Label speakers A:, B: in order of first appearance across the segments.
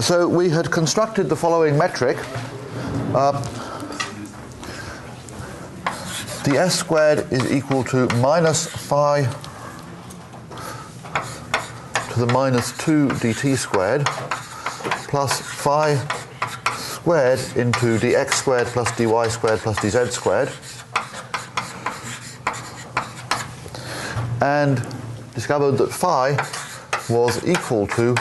A: So we had constructed the following metric. The s squared is equal to minus phi to the minus 2 dt squared plus phi squared into dx squared plus dy squared plus dz squared, and discovered that phi was equal to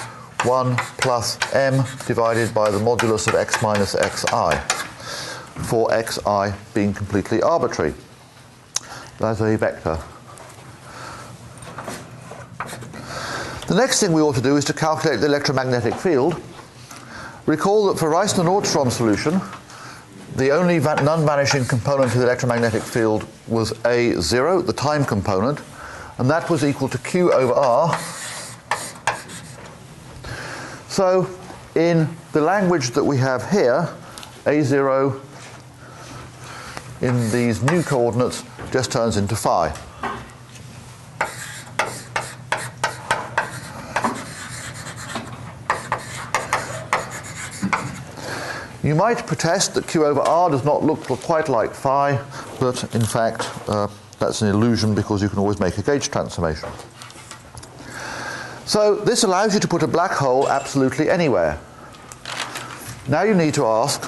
A: 1 plus m divided by the modulus of x minus xi, for xi being completely arbitrary. That's a vector. The next thing we ought to do is to calculate the electromagnetic field. Recall that for Reissner-Nordstrom solution, the only non-vanishing component of the electromagnetic field was A0, the time component, and that was equal to Q over R. So in the language that we have here, A0 in these new coordinates just turns into phi. You might protest that Q over R does not look quite like phi, but in fact that's an illusion because you can always make a gauge transformation. So this allows you to put a black hole absolutely anywhere. Now you need to ask,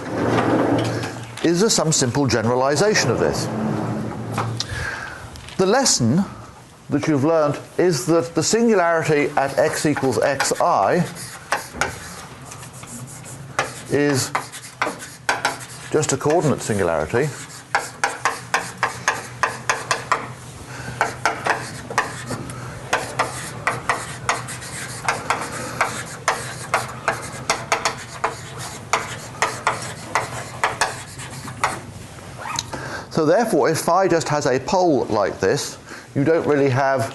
A: is there some simple generalization of this? The lesson that you've learned is that the singularity at x equals xi is just a coordinate singularity. So therefore, if phi just has a pole like this, you don't really have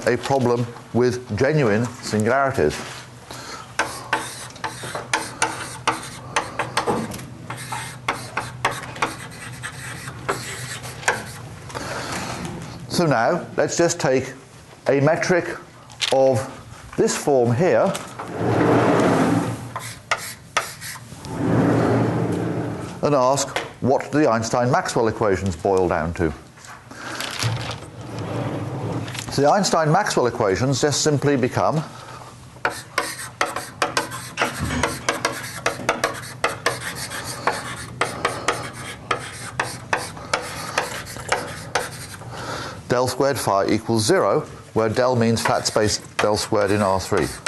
A: a problem with genuine singularities. So now let's just take a metric of this form here, and ask what do the Einstein-Maxwell equations boil down to. So the Einstein-Maxwell equations just simply become del squared phi equals 0, where del means flat space del squared in R3.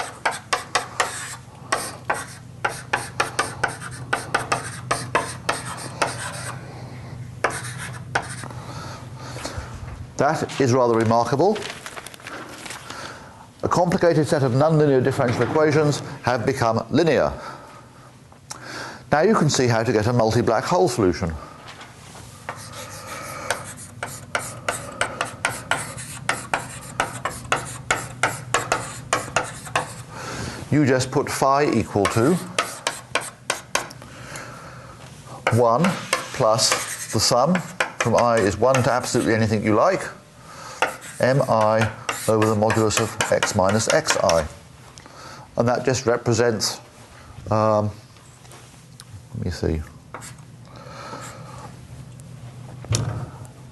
A: That is rather remarkable. A complicated set of nonlinear differential equations have become linear. Now you can see how to get a multi-black hole solution. You just put phi equal to 1 plus the sum from I is 1 to absolutely anything you like, mi over the modulus of x minus xi. And that just represents, let me see,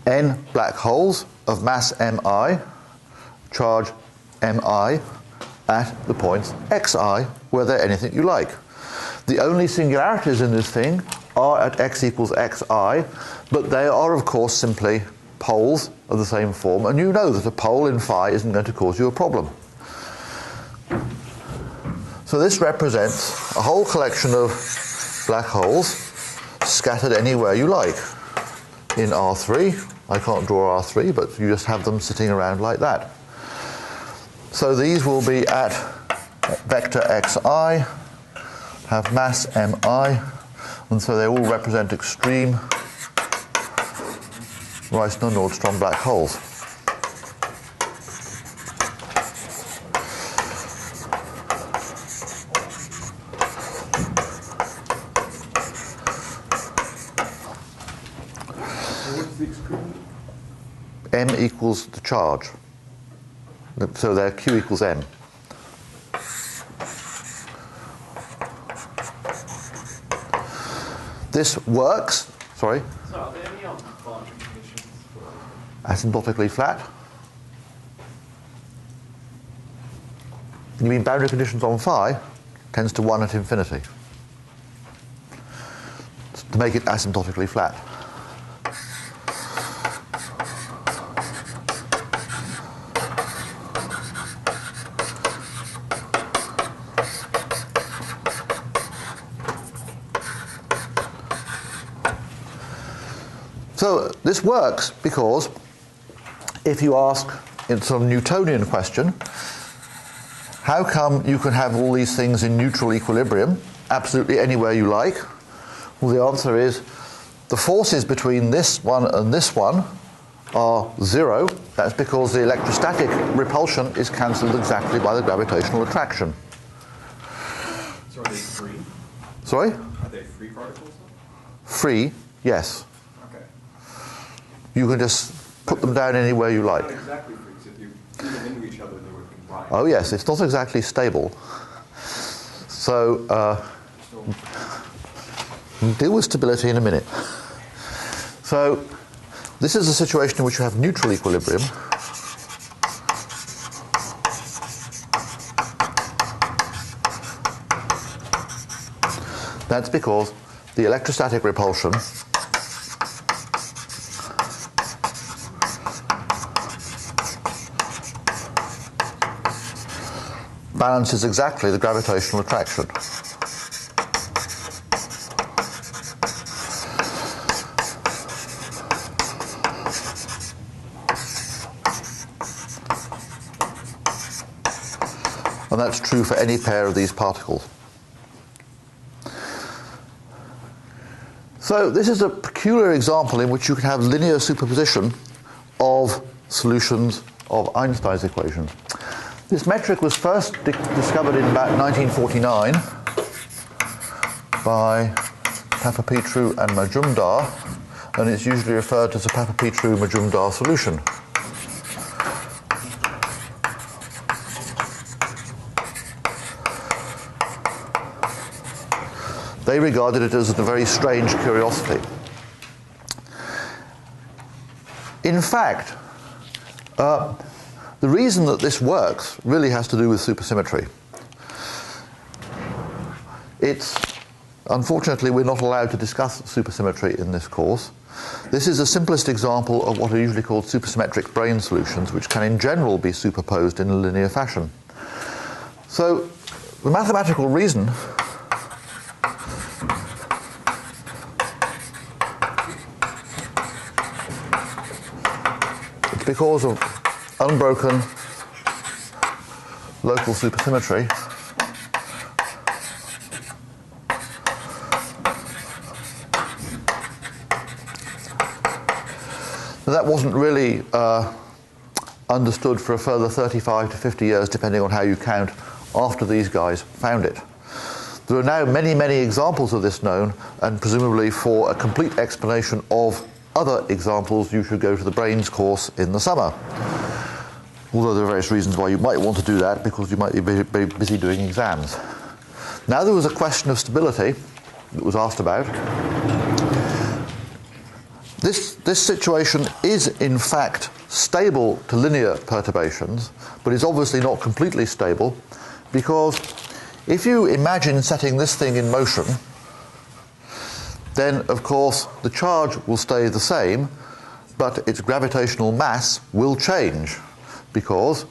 A: n black holes of mass mi, charge mi, at the points xi, where they're anything you like. The only singularities in this thing are at x equals xi, but they are of course simply poles of the same form, and you know that a pole in phi isn't going to cause you a problem. So this represents a whole collection of black holes scattered anywhere you like in R3. I can't draw R3, but you just have them sitting around like that. So these will be at vector xi, have mass mi, And so they all represent extreme Reissner-Nordstrom black holes. M equals the charge. So they're Q equals M. This works. Sorry?
B: So are there any boundary conditions?
A: Asymptotically flat. You mean boundary conditions on phi tends to 1 at infinity to make it asymptotically flat. So this works because if you ask in some Newtonian question, how come you can have all these things in neutral equilibrium absolutely anywhere you like? Well, the answer is the forces between this one and this one are 0. That's because the electrostatic repulsion is cancelled exactly by the gravitational attraction.
C: So are they free?
A: Sorry?
C: Are they free particles?
A: Free, yes.
C: Okay.
A: You can just put them down anywhere you like.
C: Not exactly free, because if you threw them into each other, they would combine.
A: Oh yes, it's not exactly stable. So we'll deal with stability in a minute. So this is a situation in which you have neutral equilibrium. That's because the electrostatic repulsion balances exactly the gravitational attraction. And that's true for any pair of these particles. So this is a peculiar example in which you can have linear superposition of solutions of Einstein's equations. This metric was first discovered in about 1949 by Papapetrou and Majumdar, and it's usually referred to as a Papapetrou-Majumdar solution. They regarded it as a very strange curiosity. In fact, the reason that this works really has to do with supersymmetry. Unfortunately, we're not allowed to discuss supersymmetry in this course. This is the simplest example of what are usually called supersymmetric brane solutions, which can in general be superposed in a linear fashion. So the mathematical reason is because of unbroken local supersymmetry. That wasn't really understood for a further 35 to 50 years, depending on how you count, after these guys found it. There are now many, many examples of this known, and presumably for a complete explanation of other examples, you should go to the branes course in the summer. Although there are various reasons why you might want to do that, because you might be very busy doing exams. Now there was a question of stability that was asked about. This situation is in fact stable to linear perturbations, but is obviously not completely stable, because if you imagine setting this thing in motion, then of course the charge will stay the same, but its gravitational mass will change, because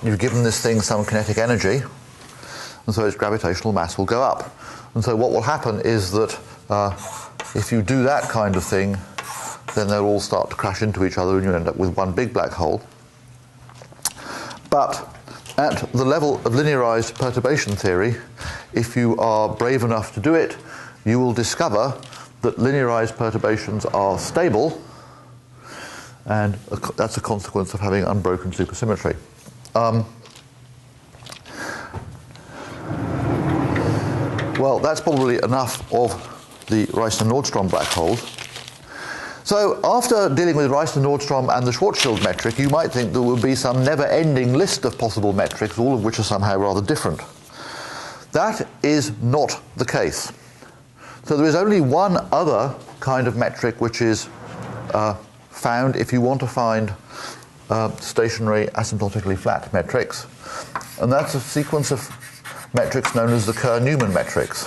A: you've given this thing some kinetic energy, and so its gravitational mass will go up. And so what will happen is that if you do that kind of thing, then they'll all start to crash into each other and you end up with one big black hole. But at the level of linearized perturbation theory, if you are brave enough to do it, you will discover that linearized perturbations are stable, and that's a consequence of having unbroken supersymmetry. Well, that's probably enough of the Reissner-Nordstrom black holes. So after dealing with Reissner-Nordstrom and the Schwarzschild metric, you might think there would be some never-ending list of possible metrics, all of which are somehow rather different. That is not the case. So there is only one other kind of metric which is found if you want to find stationary asymptotically flat metrics, and that's a sequence of metrics known as the Kerr-Newmann metrics.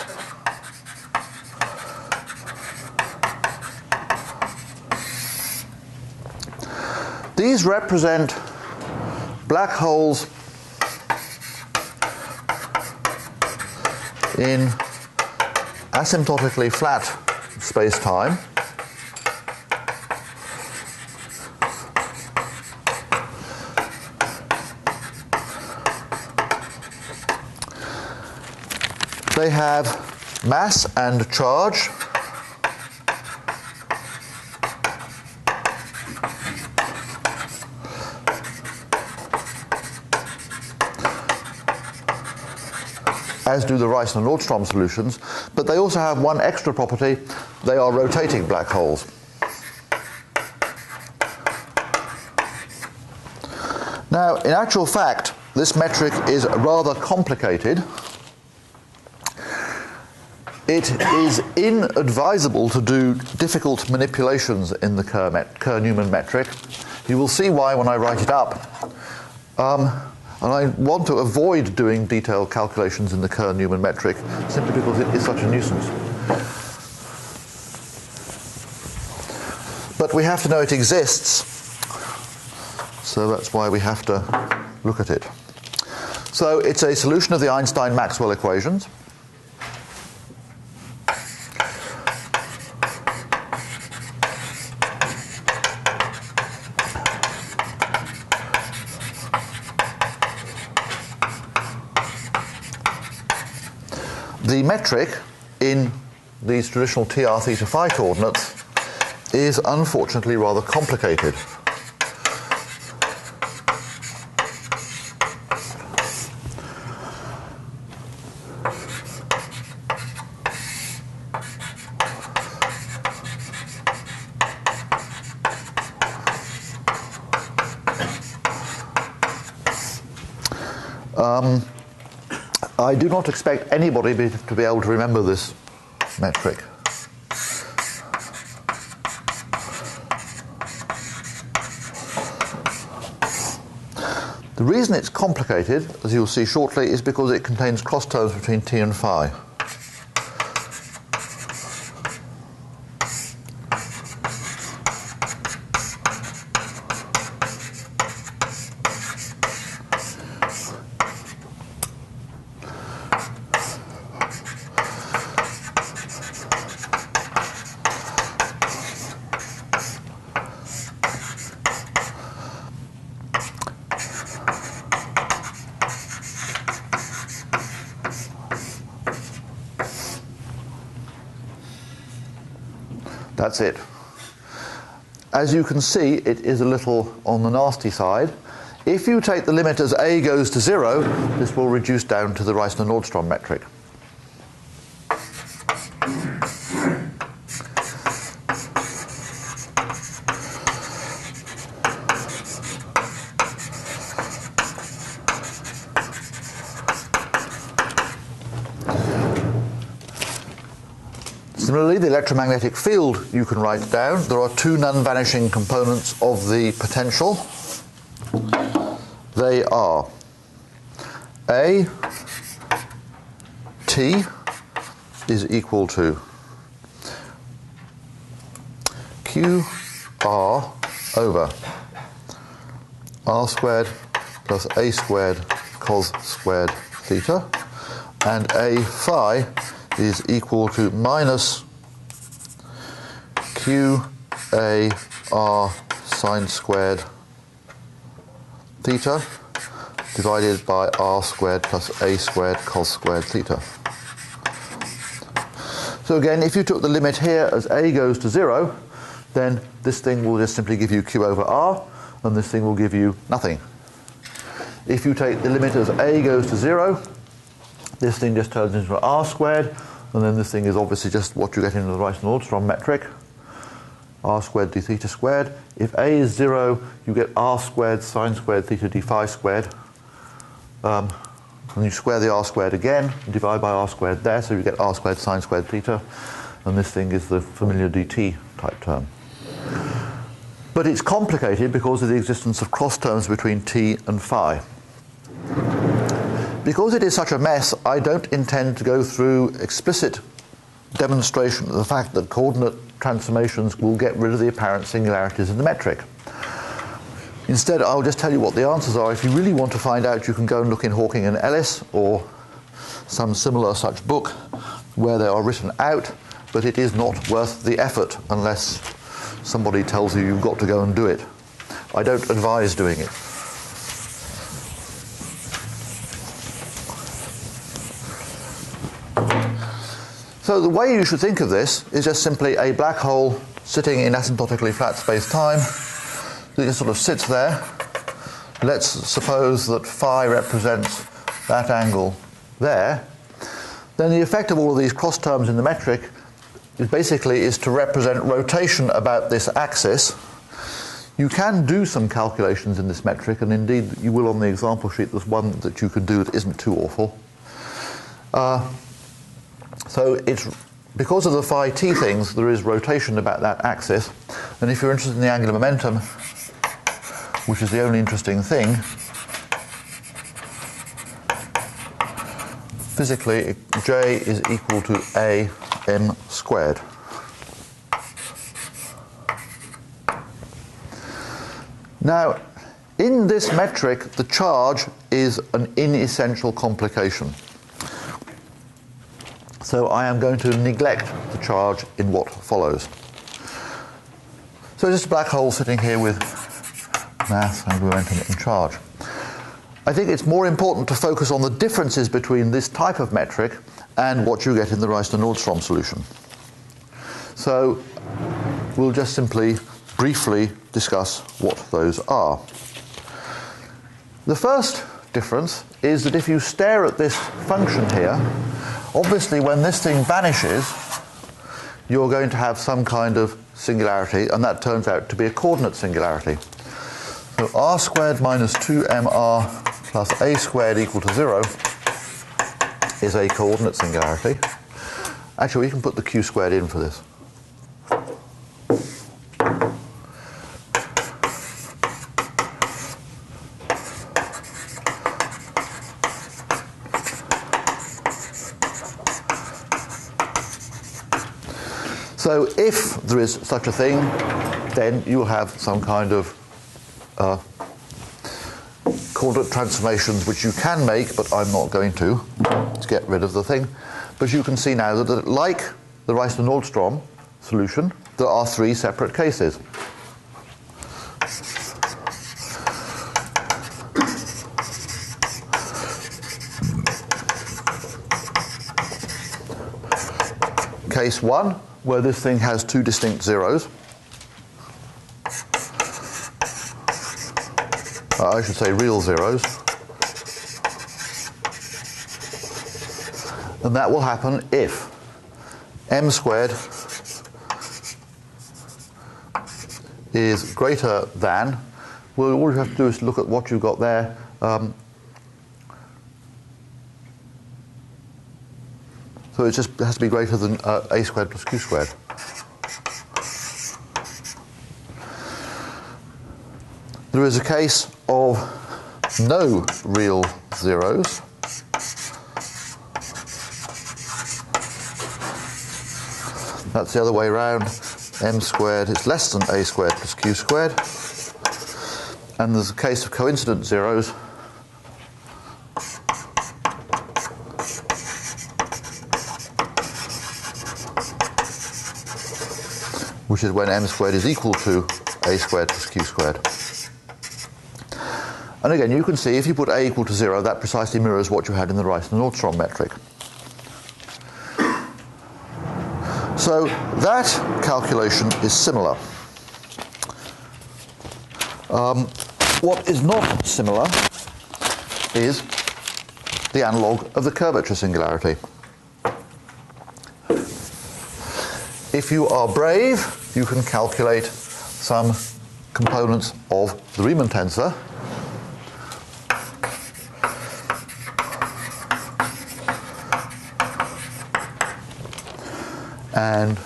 A: These represent black holes in asymptotically flat space-time. They have mass and charge. As do the Reissner-Nordstrom solutions, but they also have one extra property: they are rotating black holes. Now, in actual fact, this metric is rather complicated. It is inadvisable to do difficult manipulations in the Kerr-Newmann metric. You will see why when I write it up. And I want to avoid doing detailed calculations in the Kerr-Newmann metric simply because it is such a nuisance. But we have to know it exists, so that's why we have to look at it. So it's a solution of the Einstein-Maxwell equations. The metric in these traditional TR theta phi coordinates is unfortunately rather complicated. I do not expect anybody to be able to remember this metric. The reason it's complicated, as you'll see shortly, is because it contains cross terms between t and phi. That's it. As you can see, it is a little on the nasty side. If you take the limit as a goes to 0, this will reduce down to the Reissner-Nordstrom metric. Similarly, the electromagnetic field you can write down. There are two non-vanishing components of the potential. They are A, T is equal to Q R over R squared plus A squared cos squared theta, and A phi is equal to minus Q A R sine squared theta divided by R squared plus A squared cos squared theta. So again, if you took the limit here as a goes to 0, then this thing will just simply give you q over r, and this thing will give you nothing. If you take the limit as a goes to 0, this thing just turns into r squared, and then this thing is obviously just what you get into the Rice-Nordstrom metric, r squared d theta squared. If a is 0, you get r squared sine squared theta d phi squared. And you square the r squared again, divide by r squared there, so you get r squared sine squared theta, and this thing is the familiar dt type term. But it's complicated because of the existence of cross terms between t and phi. Because it is such a mess, I don't intend to go through explicit demonstration of the fact that coordinate transformations will get rid of the apparent singularities in the metric. Instead, I'll just tell you what the answers are. If you really want to find out, you can go and look in Hawking and Ellis or some similar such book where they are written out, but it is not worth the effort unless somebody tells you you've got to go and do it. I don't advise doing it. So the way you should think of this is just simply a black hole sitting in asymptotically flat space-time. It just sort of sits there. Let's suppose that phi represents that angle there. Then the effect of all of these cross terms in the metric is basically to represent rotation about this axis. You can do some calculations in this metric, and indeed you will on the example sheet. There's one that you can do that isn't too awful. So it's because of the phi t things, there is rotation about that axis. And if you're interested in the angular momentum, which is the only interesting thing, physically J is equal to a m squared. Now, in this metric, the charge is an inessential complication. So I am going to neglect the charge in what follows. So just a black hole sitting here with mass, angular momentum, and charge. I think it's more important to focus on the differences between this type of metric and what you get in the Rice-Nordstrom solution. So we'll just simply briefly discuss what those are. The first difference is that if you stare at this function here, obviously when this thing vanishes, you're going to have some kind of singularity, and that turns out to be a coordinate singularity. So r squared minus 2mr plus a squared equal to 0 is a coordinate singularity. Actually, we can put the q squared in for this. So if there is such a thing, then you'll have some kind of coordinate transformations which you can make, but I'm not going to get rid of the thing. But you can see now that like the Rice-Nordstrom solution, there are three separate cases. Case 1, where this thing has two distinct zeros. I should say real zeros. And that will happen if m squared is greater than, well, all you have to do is look at what you've got there. So it just has to be greater than a squared plus q squared. There is a case of no real zeros. That's the other way around. M squared is less than a squared plus q squared. And there's a case of coincident zeros. Which is when m squared is equal to a squared plus q squared. And again, you can see if you put a equal to 0, that precisely mirrors what you had in the Rice-Nordstrom metric. So that calculation is similar. What is not similar is the analogue of the curvature singularity. If you are brave, you can calculate some components of the Riemann tensor. And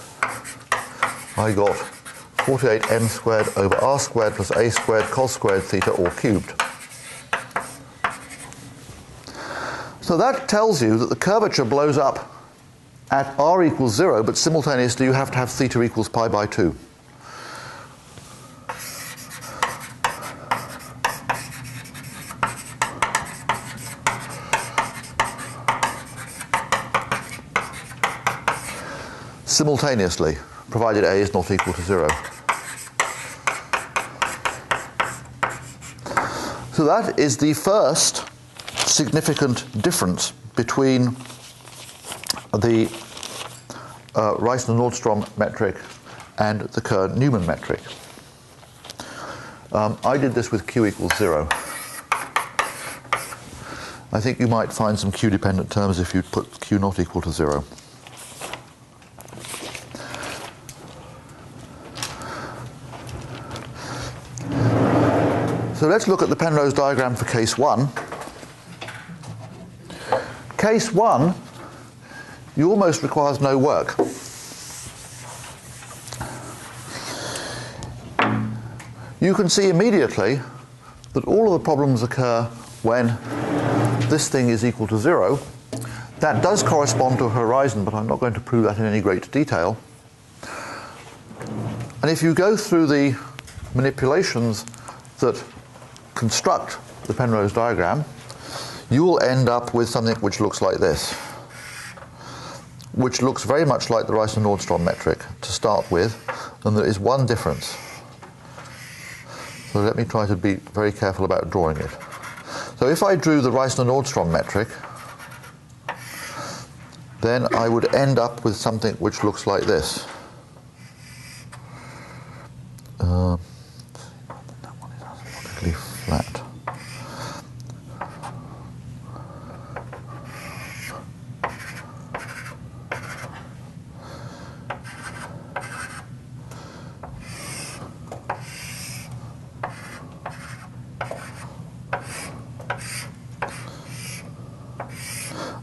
A: I got 48m squared over r squared plus a squared cos squared theta all cubed. So that tells you that the curvature blows up at r equals 0, but simultaneously you have to have theta equals pi by 2. Simultaneously, provided a is not equal to 0. So that is the first significant difference between the Reissner-Nordstrom metric and the Kerr-Newmann metric. I did this with q equals 0. I think you might find some q-dependent terms if you put q not equal to 0. So let's look at the Penrose diagram for case 1. Case 1, you almost requires no work. You can see immediately that all of the problems occur when this thing is equal to 0. That does correspond to a horizon, but I'm not going to prove that in any great detail. And if you go through the manipulations that construct the Penrose diagram, you will end up with something which looks like this, which looks very much like the Reissner-Nordstrom metric to start with, and there is one difference. So let me try to be very careful about drawing it. So if I drew the Reissner-Nordstrom metric, then I would end up with something which looks like this. That one is asymptotically flat.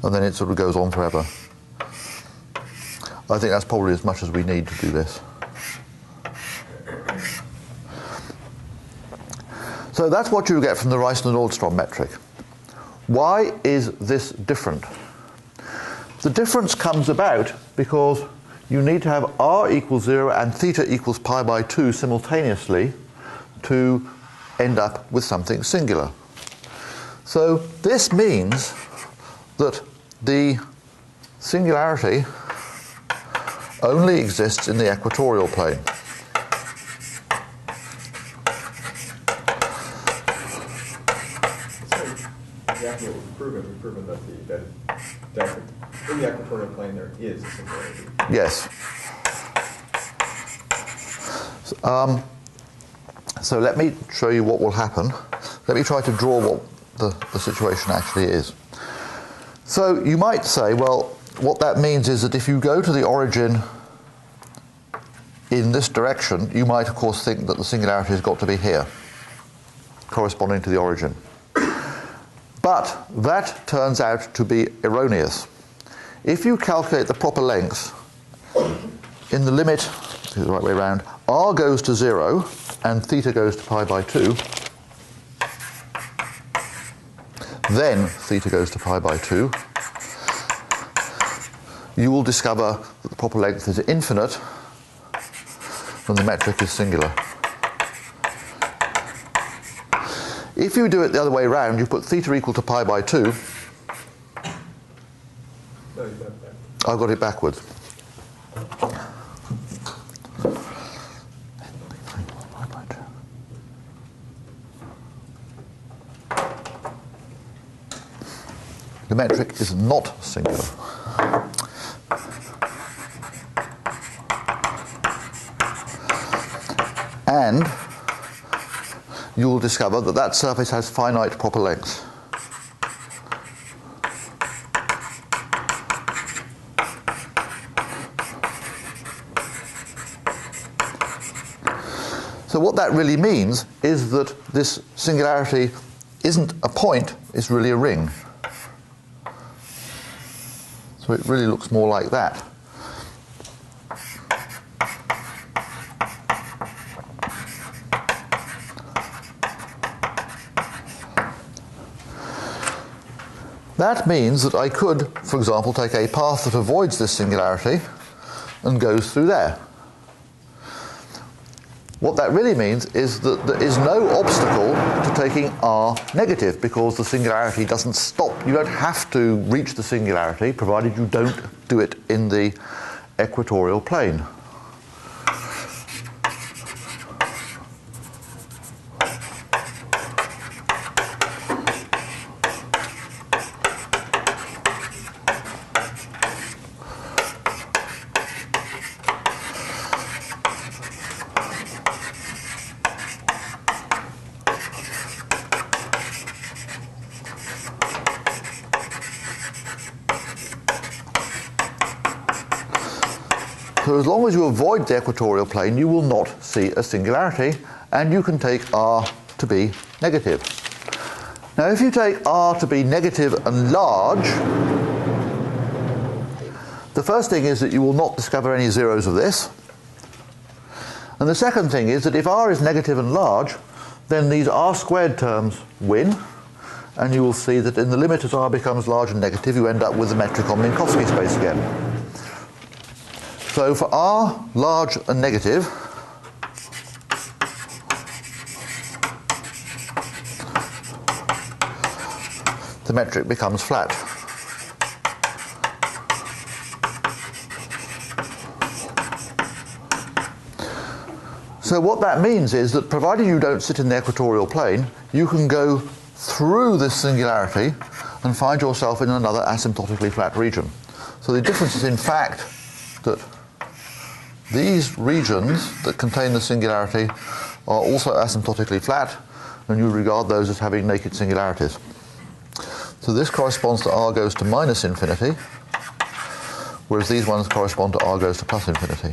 A: And then it sort of goes on forever. I think that's probably as much as we need to do this. So that's what you get from the Reissner-Nordstrom metric. Why is this different? The difference comes about because you need to have r equals 0 and theta equals pi by 2 simultaneously to end up with something singular. So this means that the singularity only exists in the equatorial plane.
C: Exactly what we've proven. We've proven that in the equatorial plane there is a singularity.
A: Yes. So let me show you what will happen. Let me try to draw what the situation actually is. So you might say, well, what that means is that if you go to the origin in this direction, you might of course think that the singularity has got to be here, corresponding to the origin. But that turns out to be erroneous. If you calculate the proper length, in the limit, the right way around, r goes to 0 and theta goes to pi by 2, then theta goes to pi by 2, you will discover that the proper length is infinite when the metric is singular. If you do it the other way around, you put theta equal to pi by 2.
C: No, you got that.
A: I've got it backwards. The metric is not singular. And you will discover that that surface has finite proper lengths. So what that really means is that this singularity isn't a point, it's really a ring. So it really looks more like that. That means that I could, for example, take a path that avoids this singularity and goes through there. What that really means is that there is no obstacle to taking R negative because the singularity doesn't stop. You don't have to reach the singularity provided you don't do it in the equatorial plane. So as long as you avoid the equatorial plane, you will not see a singularity, and you can take R to be negative. Now, if you take R to be negative and large, the first thing is that you will not discover any zeros of this. And the second thing is that if R is negative and large, then these R squared terms win, and you will see that in the limit as R becomes large and negative, you end up with the metric on Minkowski space again. So for R large and negative, the metric becomes flat. So what that means is that provided you don't sit in the equatorial plane, you can go through this singularity and find yourself in another asymptotically flat region. So the difference is in fact that these regions that contain the singularity are also asymptotically flat, and you regard those as having naked singularities. So this corresponds to R goes to minus infinity, whereas these ones correspond to R goes to plus infinity.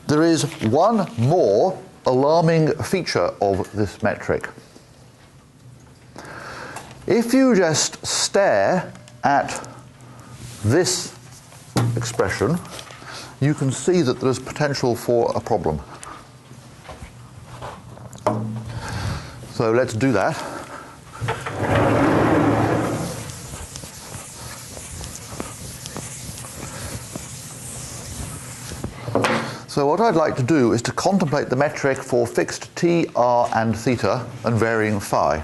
A: There is one more alarming feature of this metric. If you just stare at this expression, you can see that there's potential for a problem. So let's do that. So what I'd like to do is to contemplate the metric for fixed t, r, and theta, and varying phi.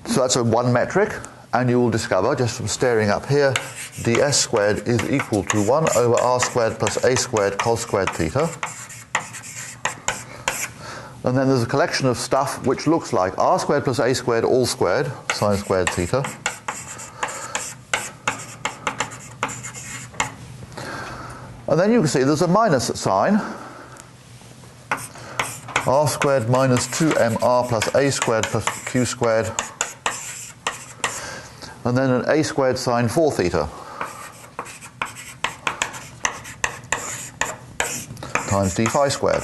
A: So that's a one metric, and you will discover, just from staring up here, ds squared is equal to 1 over r squared plus a squared cos squared theta. And then there's a collection of stuff which looks like r squared plus a squared all squared, sine squared theta. And then you can see there's a minus sign. R squared minus 2mr plus a squared plus q squared. And then an a squared sine 4 theta times d phi squared.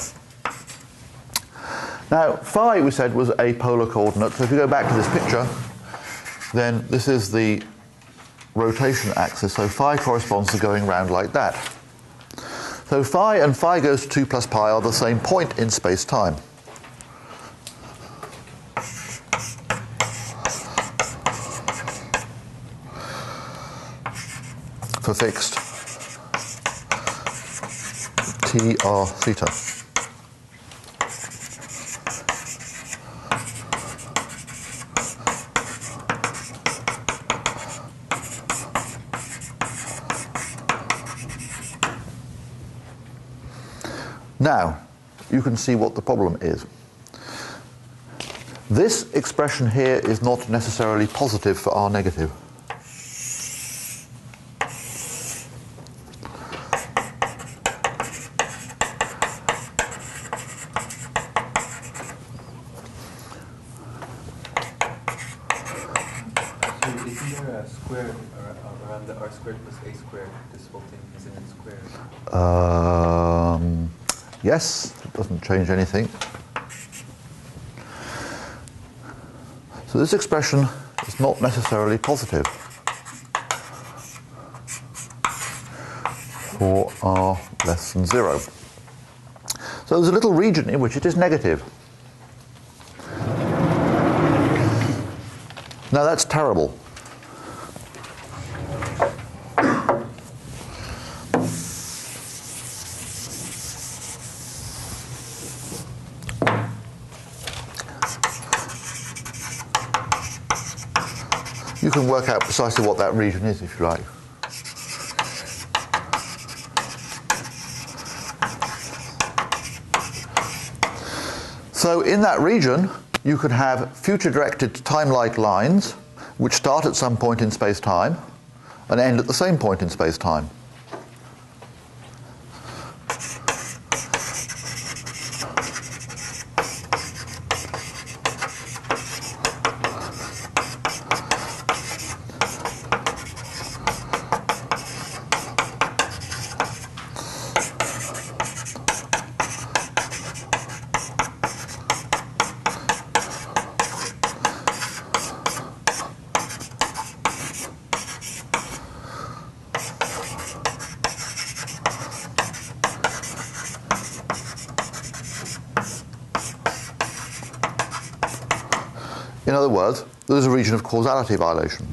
A: Now, phi, we said, was a polar coordinate, so if you go back to this picture, then this is the rotation axis, so phi corresponds to going round like that. So phi and phi goes to 2 plus pi are the same point in space-time. For fixed t r theta. Now, you can see what the problem is. This expression here is not necessarily positive for R negative.
D: Isn't there a square around the R squared plus A squared? This whole thing isn't it squared?
A: Yes, it doesn't change anything. So this expression is not necessarily positive for R less than 0. So there's a little region in which it is negative. Now that's terrible. You can work out precisely what that region is if you like. So in that region, you could have future-directed time-like lines which start at some point in space-time and end at the same point in space-time. In other words, there is a region of causality violation.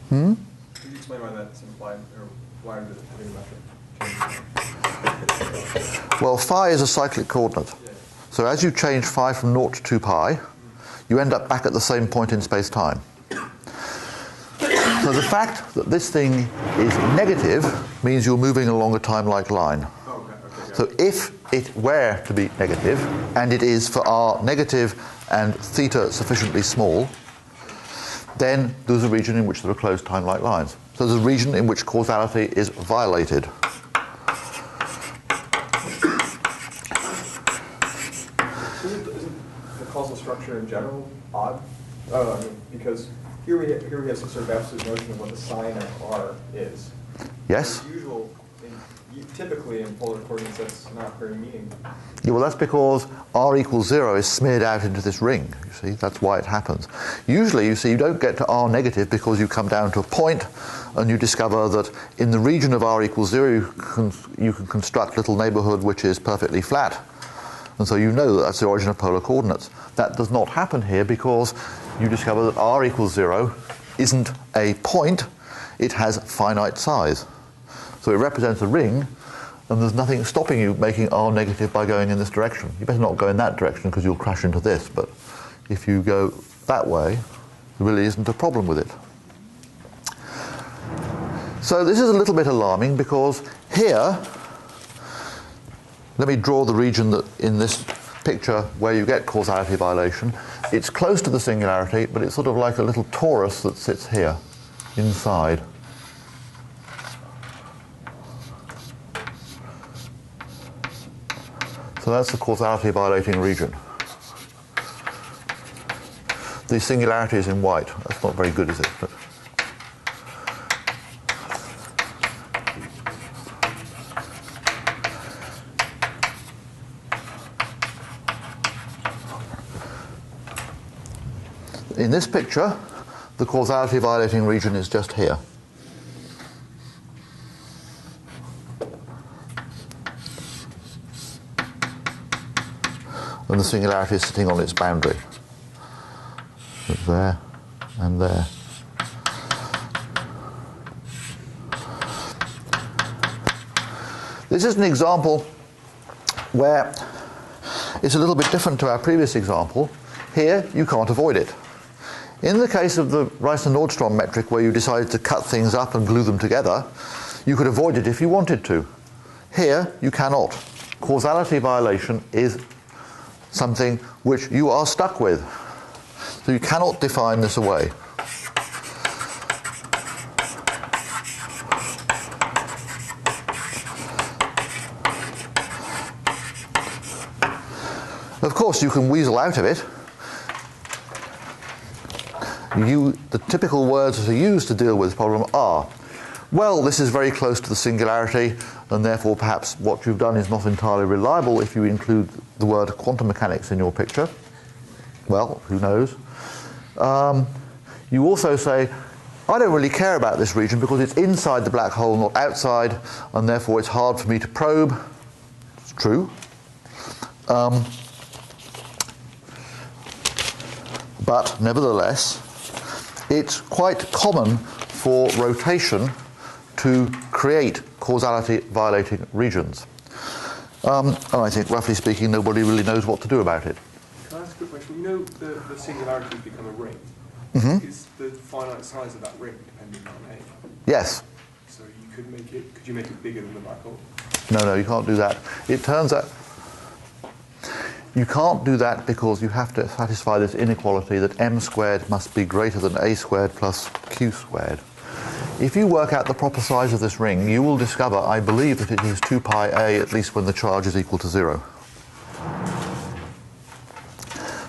C: Could you explain why that's implied, or why does it having a metric?
A: Well, phi is a cyclic coordinate. So as you change phi from 0 to 2 pi, you end up back at the same point in space-time. So the fact that this thing is negative means you're moving along a time-like line. So if it were to be negative, and it is for r negative and theta sufficiently small, then there's a region in which there are closed time-like lines. So there's a region in which causality is violated.
C: Isn't the causal structure in general odd? I mean, because here we have some sort of absolute notion of what the sign of R is.
A: Yes?
C: Typically in polar coordinates, that's not very meaningful.
A: Yeah, well, that's because r equals 0 is smeared out into this ring, you see. That's why it happens. Usually, you see, you don't get to r negative because you come down to a point and you discover that in the region of r equals 0, you can construct a little neighborhood which is perfectly flat. And so you know that that's the origin of polar coordinates. That does not happen here because you discover that r equals 0 isn't a point, it has finite size. So it represents a ring, and there's nothing stopping you making r negative by going in this direction. You better not go in that direction because you'll crash into this, but if you go that way, there really isn't a problem with it. So this is a little bit alarming because here, let me draw the region that in this picture where you get causality violation. It's close to the singularity, but it's sort of like a little torus that sits here, inside. So that's the causality violating region. The singularity is in white. That's not very good, is it? But in this picture, the causality violating region is just here. And the singularity is sitting on its boundary. It's there and there. This is an example where it's a little bit different to our previous example. Here, you can't avoid it. In the case of the Rice-Nordstrom metric, where you decided to cut things up and glue them together, you could avoid it if you wanted to. Here, you cannot. Causality violation is something which you are stuck with. So you cannot define this away. Of course, you can weasel out of it. The typical words that are used to deal with this problem are, well, this is very close to the singularity, and therefore perhaps what you've done is not entirely reliable if you include the word quantum mechanics in your picture. Well, who knows? You also say, I don't really care about this region because it's inside the black hole, not outside, and therefore it's hard for me to probe. It's true. But nevertheless, it's quite common for rotation to create causality violating regions. And I think, roughly speaking, nobody really knows what to do about it.
C: Can I ask a quick question? You know the singularity has become a ring.
A: Mm-hmm.
C: Is the finite size of that ring depending on A?
A: Yes.
C: So you could you make it bigger than the black hole?
A: No, you can't do that. It turns out you can't do that because you have to satisfy this inequality that m squared must be greater than a squared plus q squared. If you work out the proper size of this ring, you will discover, I believe, that it is 2 pi a, at least when the charge is equal to 0.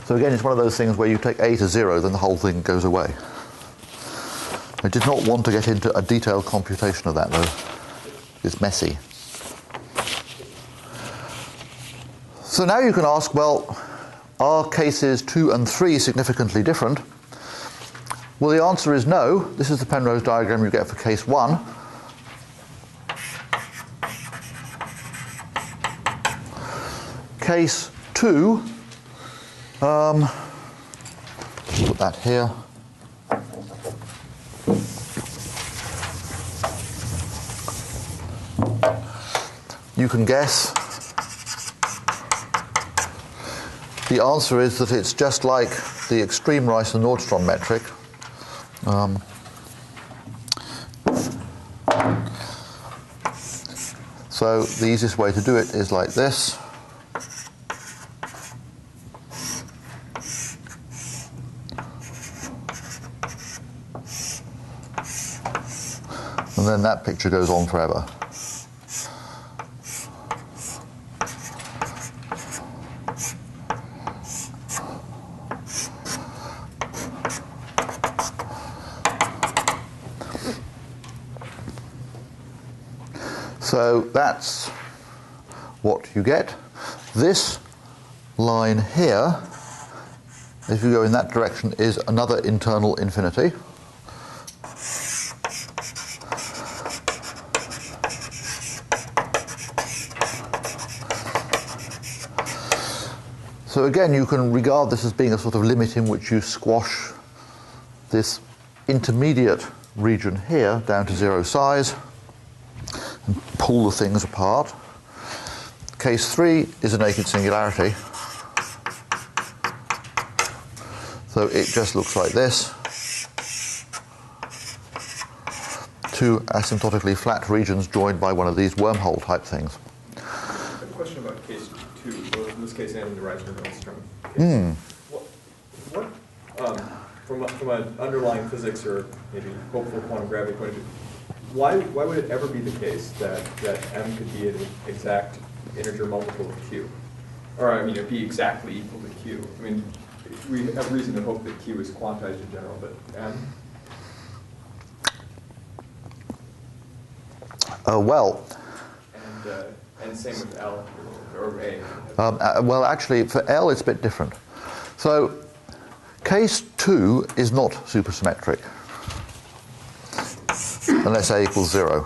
A: So again, it's one of those things where you take a to 0, then the whole thing goes away. I did not want to get into a detailed computation of that, though. It's messy. So now you can ask, well, are cases 2 and 3 significantly different? Well, the answer is no. This is the Penrose diagram you get for case 1. Case 2, put that here. You can guess. The answer is that it's just like the extreme Rice-Nordstrom metric. So the easiest way to do it is like this. And then that picture goes on forever. So that's what you get. This line here, if you go in that direction, is another internal infinity. So again, you can regard this as being a sort of limit in which you squash this intermediate region here down to 0 size and pull the things apart. Case 3 is a naked singularity. So it just looks like this. Two asymptotically flat regions joined by one of these wormhole type things.
C: I have a question about case 2, both in this case and in the Rice-Nordstrom case. From an underlying physics or maybe hopeful quantum gravity point of view, why would it ever be the case that m could be an exact integer multiple of q? Or, I mean, it'd be exactly equal to q. I mean, we have reason to hope that q is quantized in general, but m?
A: Well.
C: And same with L or A.
A: Well, actually, for L, it's a bit different. So, case 2 is not supersymmetric, unless A equals 0.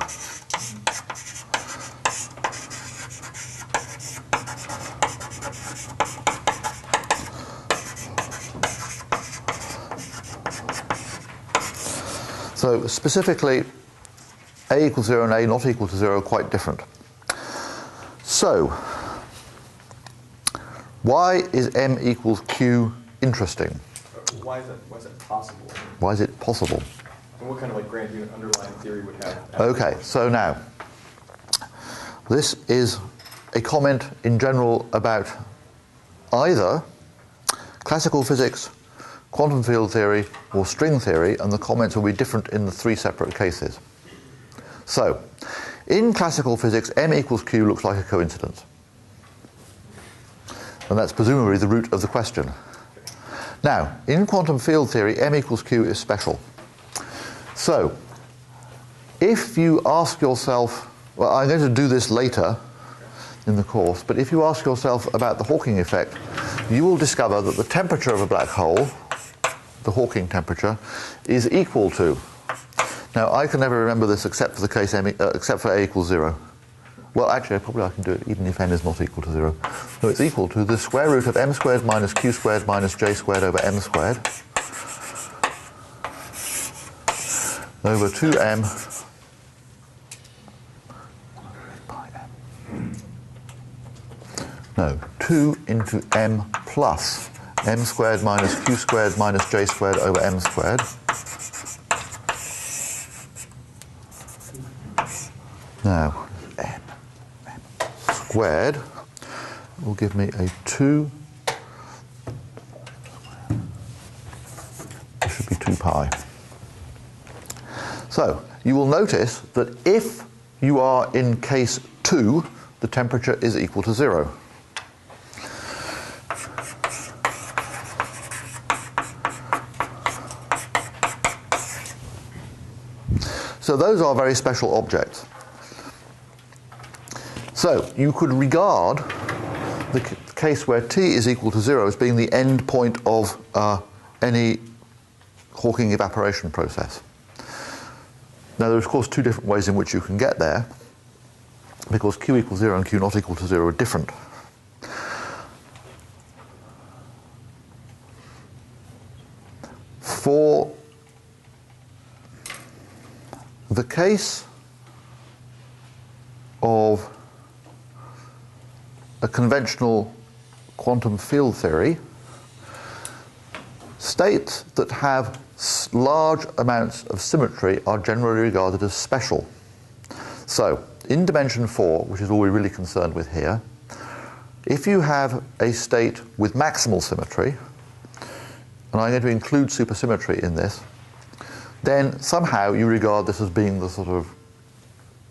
A: So, specifically, A equals 0 and A not equal to 0 are quite different. So, why is m equals q interesting?
C: Why is that possible?
A: Why is it possible?
C: And what kind of like grand unit underlying theory would have?
A: Okay, so now, this is a comment in general about either classical physics, quantum field theory, or string theory, and the comments will be different in the three separate cases. So, in classical physics, m equals q looks like a coincidence. And that's presumably the root of the question. Now, in quantum field theory, m equals q is special. So, if you ask yourself, well, I'm going to do this later in the course, but if you ask yourself about the Hawking effect, you will discover that the temperature of a black hole, the Hawking temperature, is equal to, now I can never remember this except for the case except for a equals 0. Well, actually, probably I can do it even if n is not equal to 0. So it's equal to the square root of m squared minus q squared minus j squared over m squared over 2m by m. No, 2 into m plus m squared minus q squared minus j squared over m squared. Now, m squared will give me a 2, it should be 2 pi. So, you will notice that if you are in case 2, the temperature is equal to 0. So those are very special objects. So you could regard the case where t is equal to 0 as being the end point of any Hawking evaporation process. Now there are of course two different ways in which you can get there, because q equals 0 and q not equal to 0 are different. For the case of a conventional quantum field theory, states that have large amounts of symmetry are generally regarded as special. So, in dimension 4, which is all we're really concerned with here, if you have a state with maximal symmetry, and I'm going to include supersymmetry in this, then somehow you regard this as being the sort of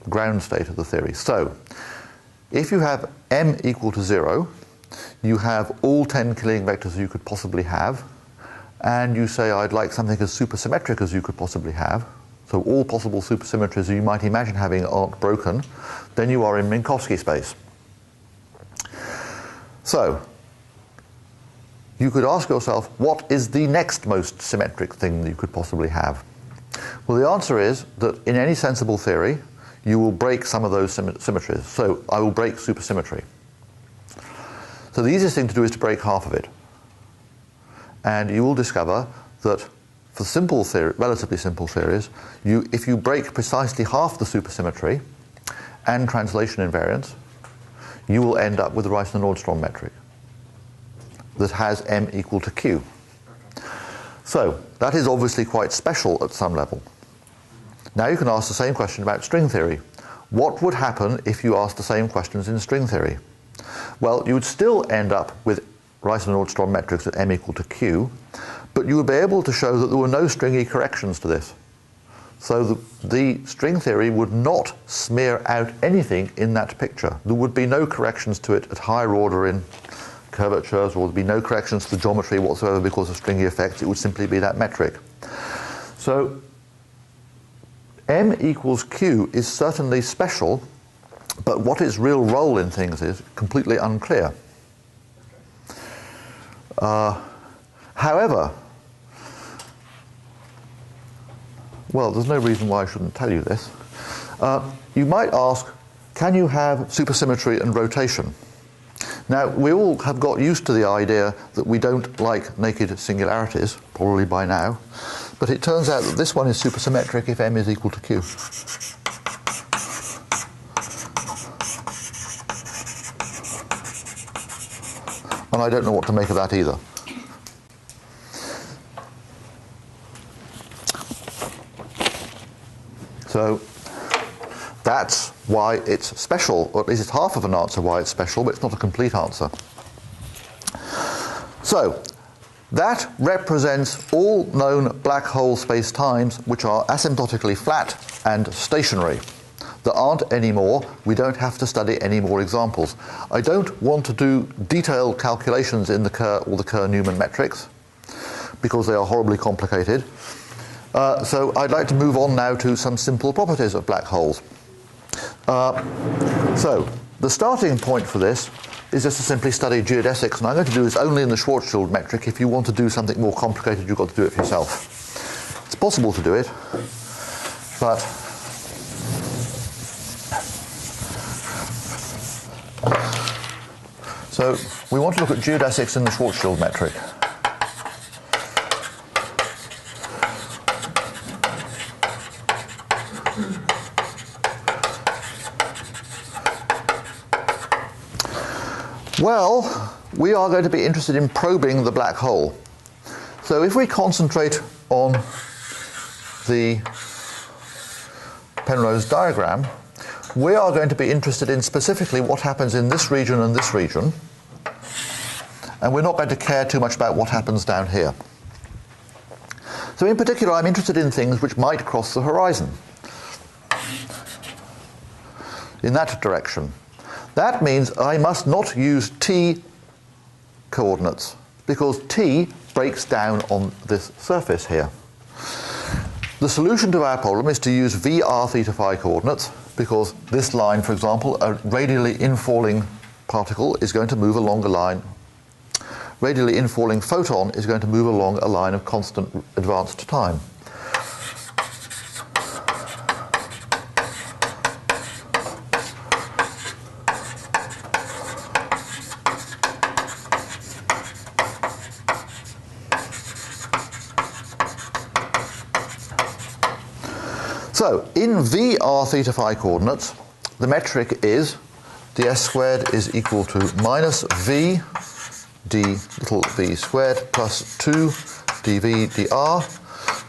A: ground state of the theory. So, if you have m equal to 0, you have all 10 Killing vectors you could possibly have, and you say, I'd like something as supersymmetric as you could possibly have, so all possible supersymmetries you might imagine having aren't broken, then you are in Minkowski space. So, you could ask yourself, what is the next most symmetric thing that you could possibly have? Well, the answer is that in any sensible theory, you will break some of those symmetries. So I will break supersymmetry. So the easiest thing to do is to break half of it. And you will discover that for simple theory, relatively simple theories, if you break precisely half the supersymmetry and translation invariance, you will end up with the Reissner-Nordstrom metric that has m equal to q. So that is obviously quite special at some level. Now you can ask the same question about string theory. What would happen if you asked the same questions in string theory? Well, you would still end up with Reissner-Nordstrom metrics at m equal to q, but you would be able to show that there were no stringy corrections to this. So the string theory would not smear out anything in that picture. There would be no corrections to it at higher order in curvatures, or there would be no corrections to the geometry whatsoever because of stringy effects. It would simply be that metric. So m equals q is certainly special, but what its real role in things is completely unclear. However, well, there's no reason why I shouldn't tell you this. You might ask, can you have supersymmetry and rotation? Now, we all have got used to the idea that we don't like naked singularities, probably by now, but it turns out that this one is supersymmetric if m is equal to q. And I don't know what to make of that either. So that's why it's special, or at least it's half of an answer why it's special, but it's not a complete answer. So that represents all known black hole space-times which are asymptotically flat and stationary. There aren't any more. We don't have to study any more examples. I don't want to do detailed calculations in the Kerr or the Kerr-Newmann metrics because they are horribly complicated. So I'd like to move on now to some simple properties of black holes. So the starting point for this is just to simply study geodesics, and I'm going to do this only in the Schwarzschild metric. If you want to do something more complicated, you've got to do it for yourself. It's possible to do it, but so we want to look at geodesics in the Schwarzschild metric. Well, we are going to be interested in probing the black hole. So if we concentrate on the Penrose diagram, we are going to be interested in specifically what happens in this region and this region, and we're not going to care too much about what happens down here. So in particular, I'm interested in things which might cross the horizon in that direction. That means I must not use t coordinates, because t breaks down on this surface here. The solution to our problem is to use VR theta phi coordinates, because this line, for example, a radially infalling particle is going to move along a line. Radially infalling photon is going to move along a line of constant advanced time. So, in VR theta phi coordinates, the metric is ds squared is equal to minus v d little v squared plus 2 dv dr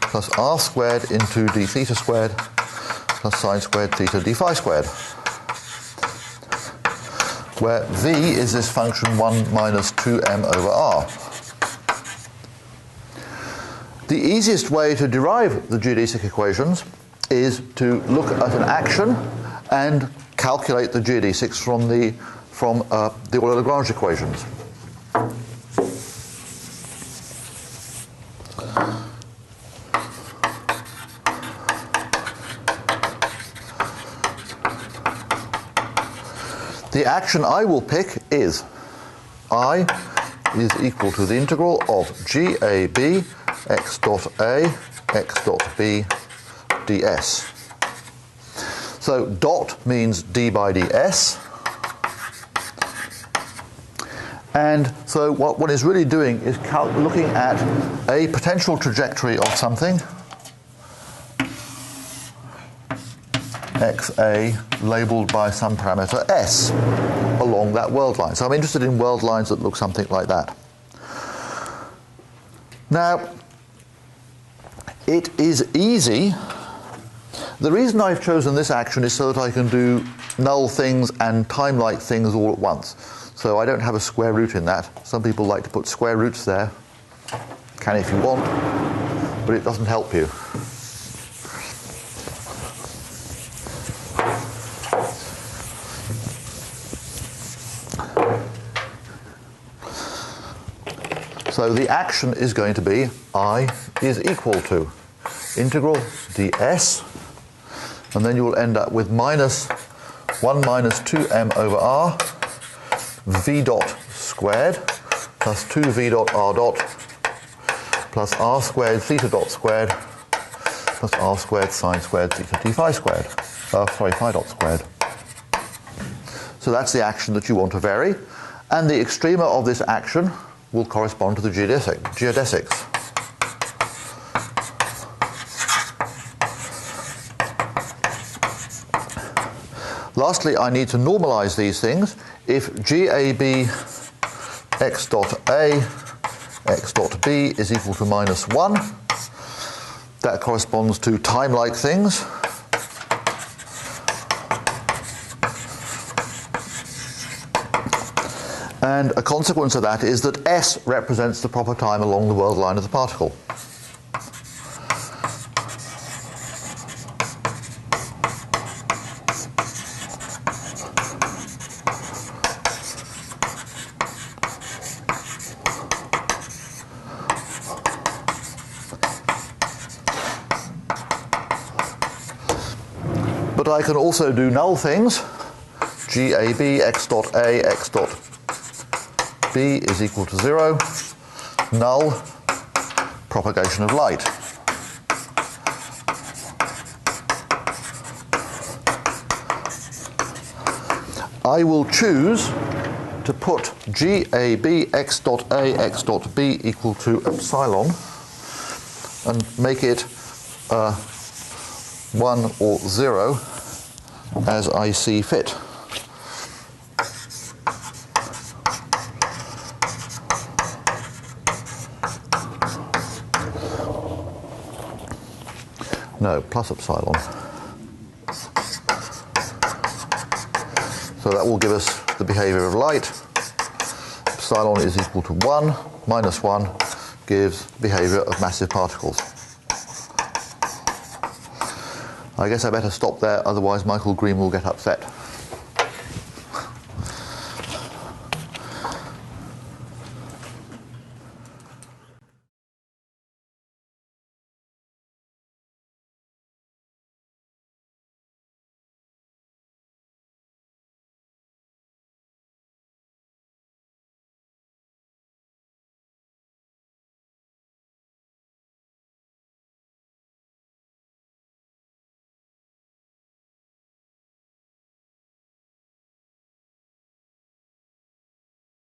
A: plus r squared into d theta squared plus sine squared theta d phi squared, where v is this function 1 minus 2m over r. The easiest way to derive the geodesic equations is to look at an action and calculate the geodesics from the Euler-Lagrange equations. The action I will pick is I is equal to the integral of GAB x dot A x dot B ds. So dot means d by ds, and so what one is really doing is looking at a potential trajectory of something xa labelled by some parameter s along that world line. So I'm interested in world lines that look something like that. Now, it is easy. The reason I've chosen this action is so that I can do null things and time-like things all at once. So I don't have a square root in that. Some people like to put square roots there. Can if you want, but it doesn't help you. So the action is going to be I is equal to integral ds, and then you will end up with minus 1 minus 2m over r v dot squared plus 2v dot r dot plus r squared theta dot squared plus r squared sine squared theta d phi squared. Phi dot squared. So that's the action that you want to vary, and the extrema of this action will correspond to the geodesics. Lastly, I need to normalize these things. If GAB x dot A, x dot B is equal to -1. That corresponds to time-like things. And a consequence of that is that S represents the proper time along the world line of the particle. But I can also do null things. GAB x dot A x dot B is equal to 0. Null propagation of light. I will choose to put GAB x dot A x dot B equal to epsilon and make it 1 or 0 as I see fit. No, plus epsilon. So that will give us the behavior of light. Epsilon is equal to 1, minus 1 gives behavior of massive particles. I guess I better stop there, otherwise Michael Green will get upset.